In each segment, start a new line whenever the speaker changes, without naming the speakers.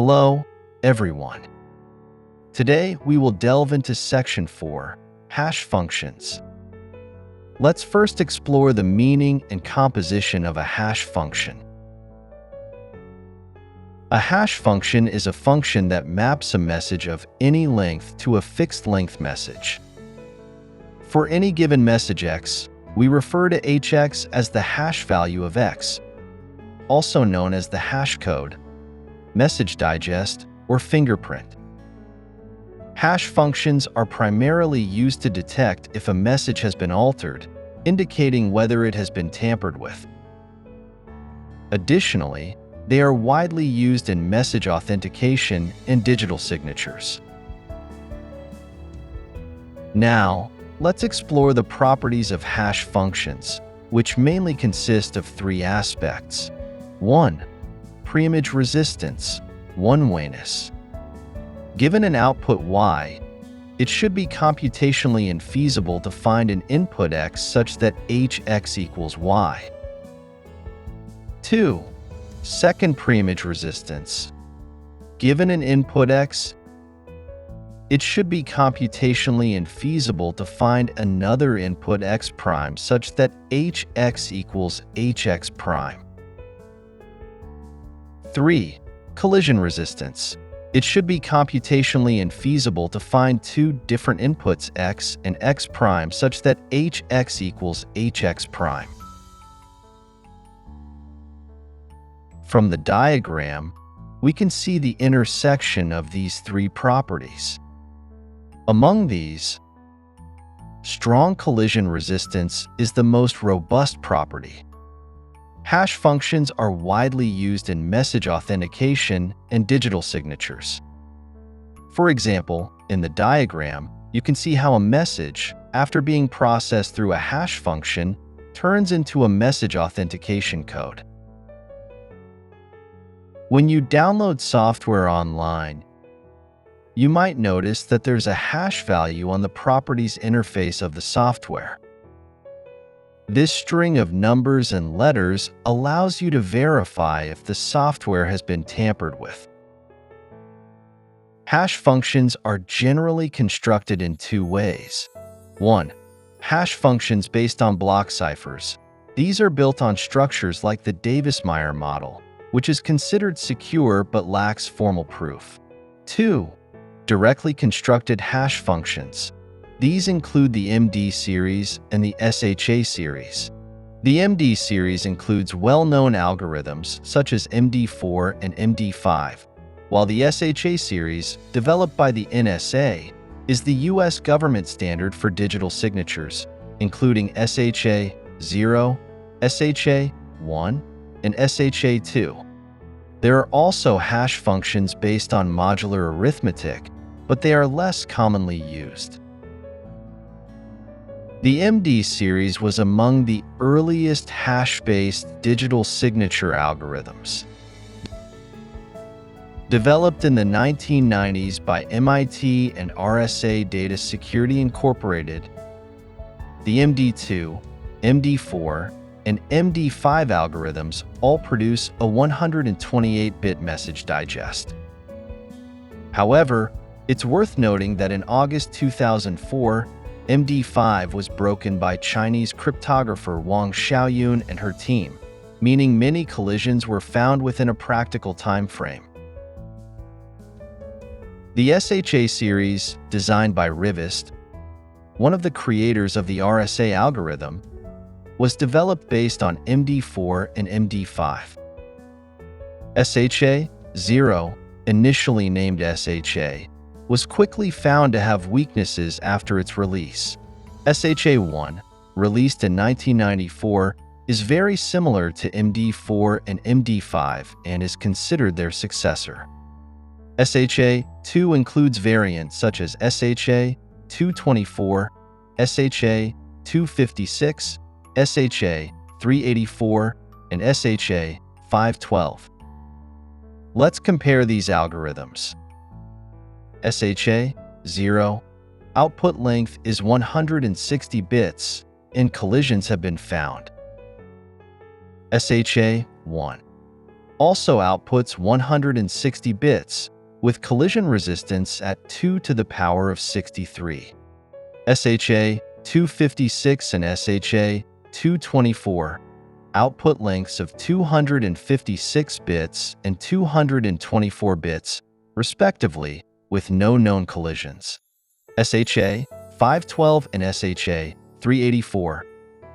Hello, everyone. Today, we will delve into Section 4, Hash Functions. Let's first explore the meaning and composition of a hash function. A hash function is a function that maps a message of any length to a fixed length message. For any given message x, we refer to hx as the hash value of x, also known as the hash code, message digest, or fingerprint. Hash functions are primarily used to detect if a message has been altered, indicating whether it has been tampered with. Additionally, they are widely used in message authentication and digital signatures. Now, let's explore the properties of hash functions, which mainly consist of three aspects. 1. Preimage resistance, one-wayness. Given an output y, it should be computationally infeasible to find an input x such that hx equals y. 2. Second preimage resistance. Given an input x, it should be computationally infeasible to find another input x prime such that hx equals hx prime. 3. Collision resistance. It should be computationally infeasible to find two different inputs x and x prime such that hx equals hx prime. From the diagram, we can see the intersection of these three properties. Among these, strong collision resistance is the most robust property. Hash functions are widely used in message authentication and digital signatures. For example, in the diagram, you can see how a message, after being processed through a hash function, turns into a message authentication code. When you download software online, you might notice that there's a hash value on the properties interface of the software. This string of numbers and letters allows you to verify if the software has been tampered with. Hash functions are generally constructed in two ways. 1. Hash functions based on block ciphers. These are built on structures like the Davis-Meyer model, which is considered secure but lacks formal proof. 2. Directly constructed hash functions. These include the MD series and the SHA series. The MD series includes well-known algorithms such as MD4 and MD5, while the SHA series, developed by the NSA, is the U.S. government standard for digital signatures, including SHA-0, SHA-1, and SHA-2. There are also hash functions based on modular arithmetic, but they are less commonly used. The MD series was among the earliest hash-based digital signature algorithms. Developed in the 1990s by MIT and RSA Data Security Incorporated, the MD2, MD4, and MD5 algorithms all produce a 128-bit message digest. However, it's worth noting that in August 2004, MD5 was broken by Chinese cryptographer Wang Xiaoyun and her team, meaning many collisions were found within a practical time frame. The SHA series, designed by Rivest, one of the creators of the RSA algorithm, was developed based on MD4 and MD5. SHA-0, initially named SHA, was quickly found to have weaknesses after its release. SHA-1, released in 1994, is very similar to MD4 and MD5 and is considered their successor. SHA-2 includes variants such as SHA-224, SHA-256, SHA-384, and SHA-512. Let's compare these algorithms. SHA-0, output length is 160 bits, and collisions have been found. SHA-1, also outputs 160 bits, with collision resistance at 2 to the power of 63. SHA 256 and SHA 224 output lengths of 256 bits and 224 bits, respectively, with no known collisions. SHA 512 and SHA 384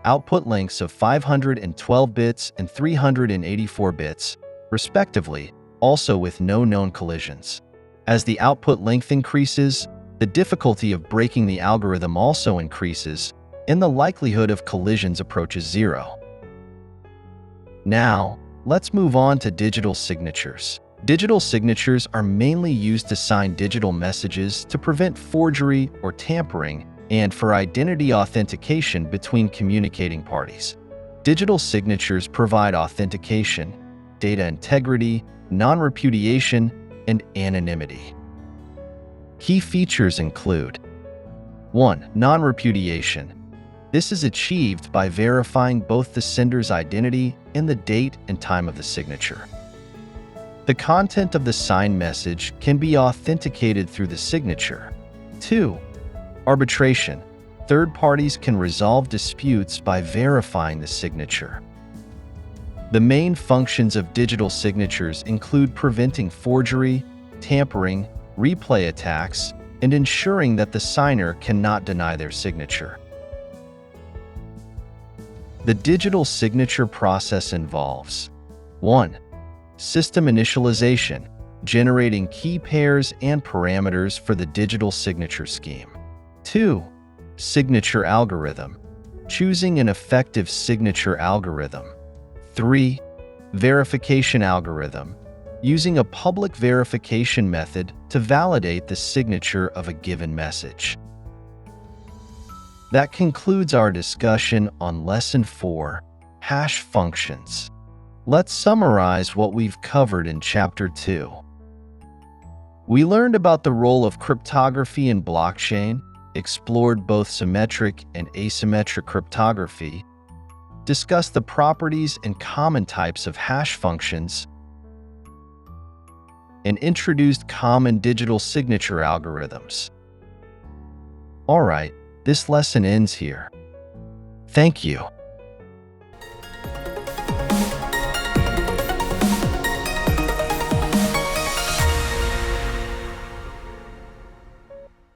output lengths of 512 bits and 384 bits, respectively, also with no known collisions. As the output length increases, the difficulty of breaking the algorithm also increases, and the likelihood of collisions approaches zero. Now, let's move on to digital signatures. Digital signatures are mainly used to sign digital messages to prevent forgery or tampering and for identity authentication between communicating parties. Digital signatures provide authentication, data integrity, non-repudiation, and anonymity. Key features include 1. Non-repudiation. This is achieved by verifying both the sender's identity and the date and time of the signature. The content of the signed message can be authenticated through the signature. 2. Arbitration. Third parties can resolve disputes by verifying the signature. The main functions of digital signatures include preventing forgery, tampering, replay attacks, and ensuring that the signer cannot deny their signature. The digital signature process involves 1. System initialization, generating key pairs and parameters for the digital signature scheme. 2. Signature algorithm, choosing an effective signature algorithm. 3. Verification algorithm, using a public verification method to validate the signature of a given message. That concludes our discussion on Lesson 4, Hash Functions. Let's summarize what we've covered in Chapter 2. We learned about the role of cryptography in blockchain, explored both symmetric and asymmetric cryptography, discussed the properties and common types of hash functions, and introduced common digital signature algorithms. All right. This lesson ends here. Thank you.